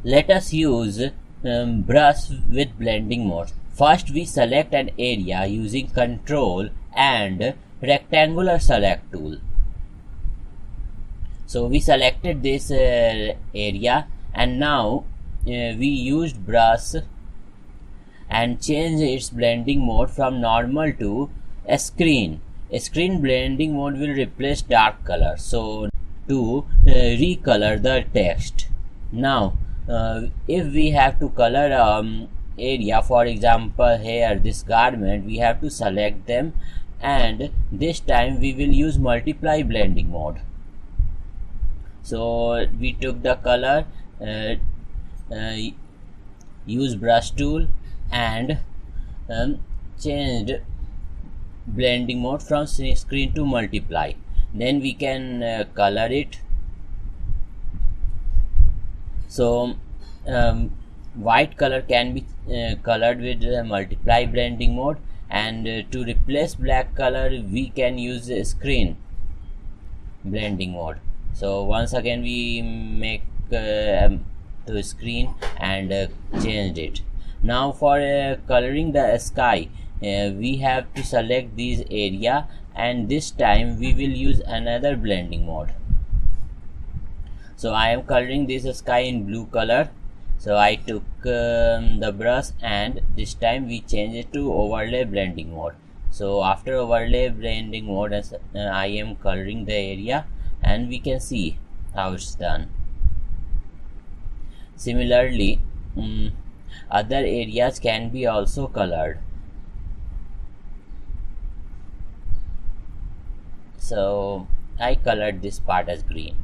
Let us use brush with blending mode. First we select an area using Ctrl and rectangular select tool. So we selected this area, and now we used brush and change its blending mode from normal to a screen. A screen blending mode will replace dark color, so to recolor the text. Now if we have to color area, for example here this garment, we have to select them, and this time we will use multiply blending mode. So we took the color, use brush tool and changed blending mode from screen to multiply. Then we can color it. So white color can be colored with multiply blending mode, and to replace black color we can use screen blending mode. So once again we make to screen and changed it. Now for coloring the sky, we have to select this area, and this time we will use another blending mode. So I am coloring this sky in blue color. So I took the brush, and this time we change it to overlay blending mode. So after overlay blending mode, I am coloring the area, and we can see how it's done. Similarly, other areas can be also colored. So I colored this part as green.